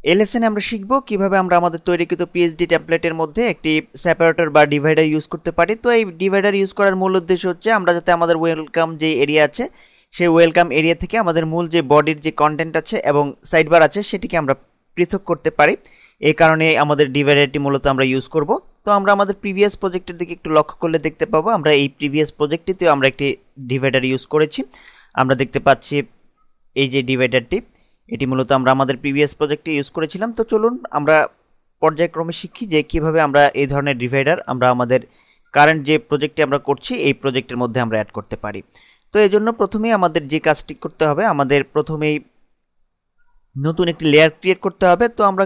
এই লেসনে আমরা শিখব কিভাবে আমরা আমাদের তৈরিকৃত পিএইচডি টেমপ্লেটের মধ্যে একটি সেপারেটর বা ডিভাইডার ইউজ করতে পারি। তো এই ডিভাইডার ইউজ করার মূল উদ্দেশ্য হচ্ছে আমরা যাতে আমাদের ওয়েলকাম যে এরিয়া আছে সেই ওয়েলকাম এরিয়া থেকে আমাদের মূল যে বডির যে কন্টেন্ট আছে এবং সাইডবার আছে সেটিকে আমরা পৃথক করতে পারি। এই কারণে আমাদের ডিভাইডারটি মূলত আমরা ইউজ করব। তো আমরা আমাদের প্রিভিয়াস প্রজেক্টের দিকে একটু লক্ষ্য করলে দেখতে পাবো আমরা এই প্রিভিয়াস প্রজেক্টটিতেও আমরা একটি ডিভাইডার ইউজ করেছি। আমরা দেখতে পাচ্ছি এই যে ডিভাইডারটি, এটি মূলত আমরা আমাদের প্রিভিয়াস প্রজেক্টে ইউজ করেছিলাম। তো চলুন আমরা পর্যায়ক্রমে শিখি যে কিভাবে আমরা এই ধরনের ডিভাইডার আমরা আমাদের কারেন্ট যে প্রজেক্টে আমরা করছি এই প্রজেক্টের মধ্যে আমরা অ্যাড করতে পারি। তো এই জন্য প্রথমেই আমাদের যে কাজটি করতে হবে, আমাদের প্রথমেই নতুন একটি লেয়ার ক্রিয়েট করতে হবে। তো আমরা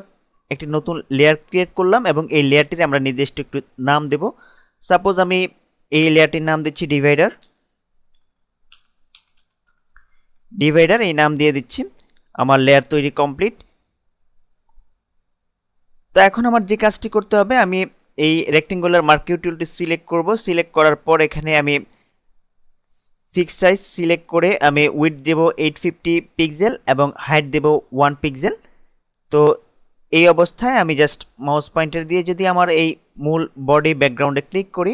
একটি নতুন লেয়ার ক্রিয়েট করলাম এবং এই লেয়ারটির আমরা নির্দিষ্ট একটু নাম দেব। সাপোজ আমি এই লেয়ারটির নাম দিচ্ছি ডিভাইডার, এই নাম দিয়ে দিচ্ছি। আমার লেয়ার তৈরি কমপ্লিট। তো এখন আমার যে কাজটি করতে হবে, আমি এই রেক্টেঙ্গুলার মার্কিউ টুলটি সিলেক্ট করব। সিলেক্ট করার পর এখানে আমি ফিক্স সাইজ সিলেক্ট করে আমি উইডথ দেব 850 পিক্সেল এবং হাইট দেব 1 পিক্সেল। তো এই অবস্থায় আমি জাস্ট মাউস পয়েন্টার দিয়ে যদি আমার এই মূল বডি ব্যাকগ্রাউন্ডে ক্লিক করি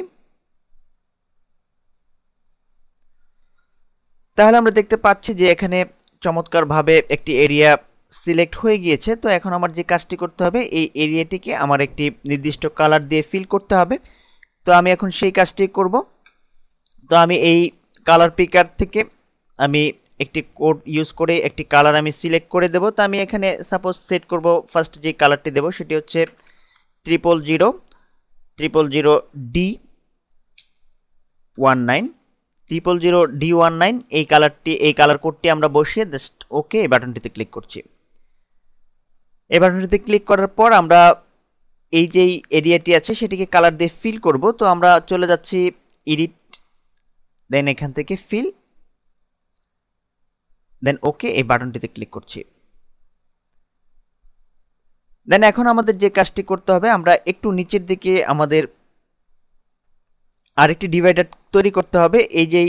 তাহলে আমরা দেখতে পাচ্ছি যে এখানে চমৎকারভাবে একটি এরিয়া সিলেক্ট হয়ে গিয়েছে। তো এখন আমার যে কাজটি করতে হবে, এই এরিয়াটিকে আমার একটি নির্দিষ্ট কালার দিয়ে ফিল করতে হবে। তো আমি এখন সেই কাজটি করব। তো আমি এই কালার পিকার থেকে আমি একটি কোড ইউজ করে একটি কালার আমি সিলেক্ট করে দেব। তো আমি এখানে সাপোজ সেট করব, ফার্স্ট যে কালারটি দেব সেটি হচ্ছে 000D19 এই কালার কোডটি আমরা বসিয়ে জাস্ট ওকে এই বাটনটিতে ক্লিক করছি। এই বাটনটিতে ক্লিক করার পর আমরা এই যে এরিয়াটি আছে সেটিকে কালার দিয়ে ফিল করব। তো আমরা চলে যাচ্ছি এডিট, দেন এখান থেকে ফিল, দেন ওকে এই বাটনটিতে ক্লিক করছি। দেন এখন আমাদের যে কাজটি করতে হবে, আমরা একটু নিচের দিকে আমাদের আরেকটি ডিভাইডার তৈরি করতে হবে। এই যে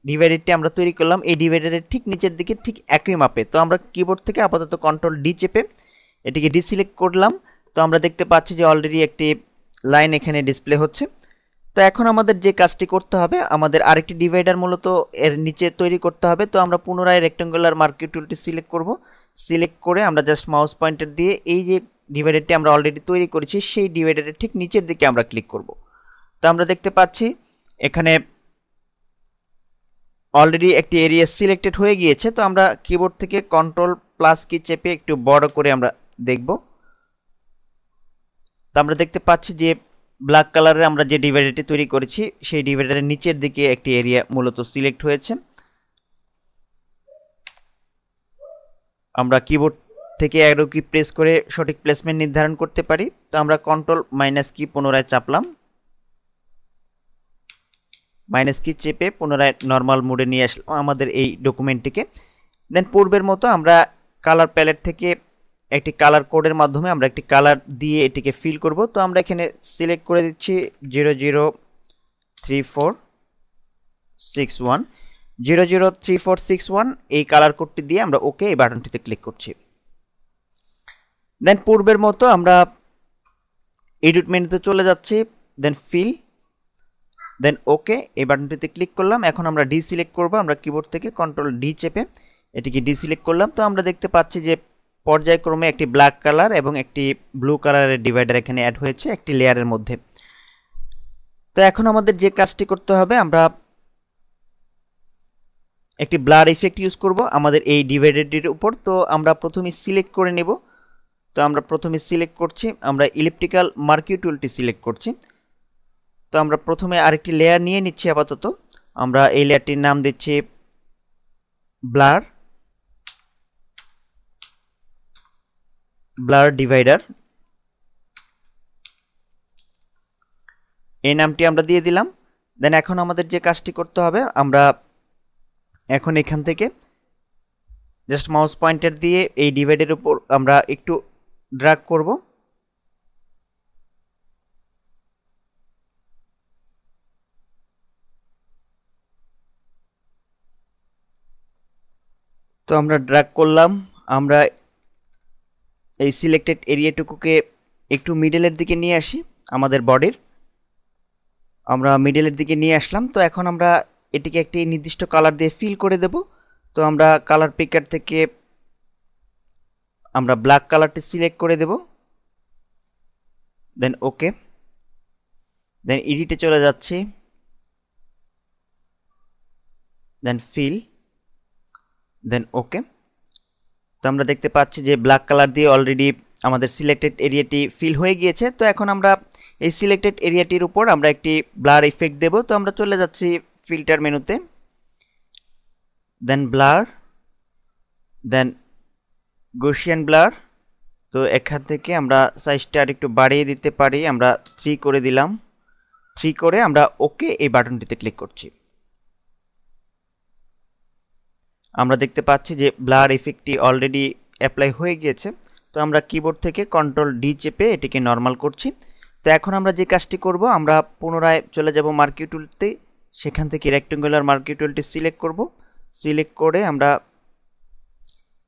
ডিভাইডারটি আমরা তৈরি করলাম এই ডিভাইডারের ঠিক নিচের দিকে ঠিক একই মাপে। তো আমরা কিবোর্ড থেকে আপাতত কন্ট্রোল ডি চেপে এটিকে ডিসিলেক্ট করলাম। তো আমরা দেখতে পাচ্ছি যে অলরেডি একটি লাইন এখানে ডিসপ্লে হচ্ছে। তো এখন আমাদের যে কাজটি করতে হবে, আমাদের আরেকটি ডিভাইডার মূলত এর নিচে তৈরি করতে হবে। তো আমরা পুনরায় রেক্টেঙ্গুলার মার্কিউ টুলটি সিলেক্ট করব। সিলেক্ট করে আমরা জাস্ট মাউস পয়েন্টার দিয়ে এই যে ডিভাইডারটি আমরা অলরেডি তৈরি করেছি সেই ডিভাইডারের ঠিক নিচের দিকে আমরা ক্লিক করব। তো আমরা দেখতে পাচ্ছি এখানে অলরেডি একটি এরিয়া সিলেক্টেড হয়ে গিয়েছে। তো আমরা কিবোর্ড থেকে কন্ট্রোল প্লাস কি চেপে একটু বড় করে আমরা দেখব। তো আমরা দেখতে পাচ্ছি যে ব্ল্যাক কালারের আমরা যে ডিভাইডারটি তৈরি করেছি সেই ডিভাইডারের নিচের দিকে একটি এরিয়া মূলত সিলেক্ট হয়েছে। আমরা কিবোর্ড থেকে অ্যারো কি প্রেস করে সঠিক প্লেসমেন্ট নির্ধারণ করতে পারি। তো আমরা কন্ট্রোল মাইনাস কি পুনরায় চাপলাম, মাইনাস কি চেপে পুনরায় নর্মাল মোডে নিয়ে আসলাম আমাদের এই ডকুমেন্টটিকে। দেন পূর্বের মতো আমরা কালার প্যালেট থেকে একটি কালার কোডের মাধ্যমে আমরা একটি কালার দিয়ে এটিকে ফিল করব। তো আমরা এখানে সিলেক্ট করে দিচ্ছি 003461 এই কালার কোডটি দিয়ে আমরা ওকে এই বাটনটিতে ক্লিক করছি। দেন পূর্বের মতো আমরা এডিট মেনুতে চলে যাচ্ছি, দেন ফিল, দেন ওকে এই বাটনটিতে ক্লিক করলাম। এখন আমরা ডিসিলেক্ট করব। আমরা কিবোর্ড থেকে কন্ট্রোল ডি চেপে এটিকে ডিসিলেক্ট করলাম। তো আমরা দেখতে পাচ্ছি যে পর্যায়ক্রমে একটি ব্ল্যাক কালার এবং একটি ব্লু কালারের ডিভাইডার এখানে অ্যাড হয়েছে একটি লেয়ারের মধ্যে। তো এখন আমাদের যে কাজটি করতে হবে, আমরা একটি ব্লার ইফেক্ট ইউজ করব আমাদের এই ডিভাইডারটির উপর। তো আমরা প্রথমে সিলেক্ট করে নেব। তো আমরা প্রথমে সিলেক্ট করছি, আমরা ইলেকট্রিক্যাল মার্কিউ টুলটি সিলেক্ট করছি। তো আমরা প্রথমে আরেকটি লেয়ার নিয়ে নিচ্ছি আপাতত। আমরা এই লেয়ারটির নাম দিচ্ছি ব্লার ডিভাইডার, এই নামটি আমরা দিয়ে দিলাম। দেন এখন আমাদের যে কাজটি করতে হবে, আমরা এখন এখান থেকে জাস্ট মাউস পয়েন্টার দিয়ে এই ডিভাইডারের উপর আমরা একটু ড্র্যাগ করব। তো আমরা ড্র্যাগ করলাম, আমরা এই সিলেক্টেড এরিয়াটুকুকে একটু মিডলের দিকে নিয়ে আসি আমাদের বডির। আমরা মিডলের দিকে নিয়ে আসলাম। তো এখন আমরা এটিকে একটি নির্দিষ্ট কালার দিয়ে ফিল করে দেব। তো আমরা কালার পিকার থেকে আমরা ব্ল্যাক কালারটি সিলেক্ট করে দেব, দেন ওকে, দেন এডিটে চলে যাচ্ছি, দেন ফিল, দেন ওকে। তো আমরা দেখতে পাচ্ছি যে ব্ল্যাক কালার দিয়ে অলরেডি আমাদের সিলেক্টেড এরিয়াটি ফিল হয়ে গিয়েছে। তো এখন আমরা এই সিলেক্টেড এরিয়াটির উপর আমরা একটি ব্লার ইফেক্ট দেব। তো আমরা চলে যাচ্ছি ফিল্টার মেনুতে, দেন ব্লার, দেন গসিয়ান ব্লার। তো এখান থেকে আমরা সাইজটা আর একটু বাড়িয়ে দিতে পারি, আমরা 3 করে দিলাম। 3 করে আমরা ওকে এই বাটনটিতে ক্লিক করছি। আমরা দেখতে পাচ্ছি যে ব্লার ইফেক্টটি অলরেডি অ্যাপ্লাই হয়ে গিয়েছে। তো আমরা কিবোর্ড থেকে কন্ট্রোল ডি চেপে এটিকে নর্মাল করছি। তো এখন আমরা যে কাজটি করব, আমরা পুনরায় চলে যাব মার্কিউ টুলতে, সেখান থেকে রেক্টেঙ্গুলার মার্কিউ টুলটি সিলেক্ট করব। সিলেক্ট করে আমরা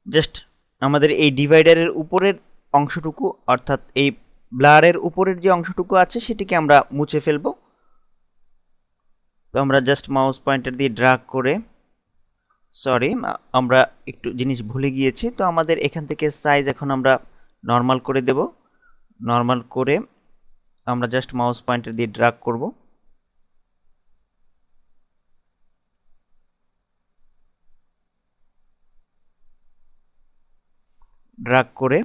জাস্ট আমাদের এই ডিভাইডারের উপরের অংশটুকু, অর্থাৎ এই ব্লারের উপরের যে অংশটুকু আছে সেটিকে আমরা মুছে ফেলব। তো আমরা জাস্ট মাউস পয়েন্টার দিয়ে ড্র্যাগ করে, সরি আমরা একটু জিনিস ভুলে গিয়েছি। তো আমাদের এখান থেকে সাইজ এখন আমরা নর্মাল করে দেব। নর্মাল করে আমরা জাস্ট মাউস পয়েন্টার দিয়ে ড্র্যাগ করব। ড্র্যাগ করে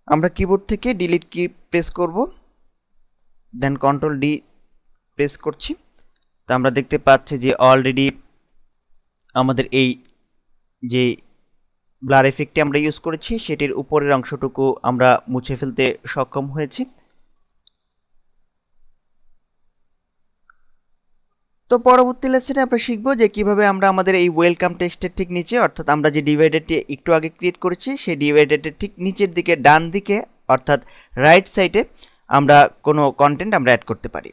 আমরা কিবোর্ড থেকে ডিলিট কি প্রেস করব, দেন কন্ট্রোল ডি প্রেস করছি। তো আমরা দেখতে পাচ্ছি যে অলরেডি আমাদের এই যে ব্লার ইফেক্টটি আমরা ইউজ করেছি সেটির উপরের অংশটুকু আমরা মুছে ফেলতে সক্ষম হয়েছি। তো পরবর্তী লেসনে আমরা শিখব যে কিভাবে আমরা আমাদের এই ওয়েলকাম টেক্সটের ঠিক নিচে, অর্থাৎ আমরা যে ডিভাইডারটি একটু আগে ক্রিয়েট করেছি সেই ডিভাইডারটির ঠিক নিচের দিকে ডান দিকে অর্থাৎ রাইট সাইডে আমরা কোনো কন্টেন্ট আমরা অ্যাড করতে পারি।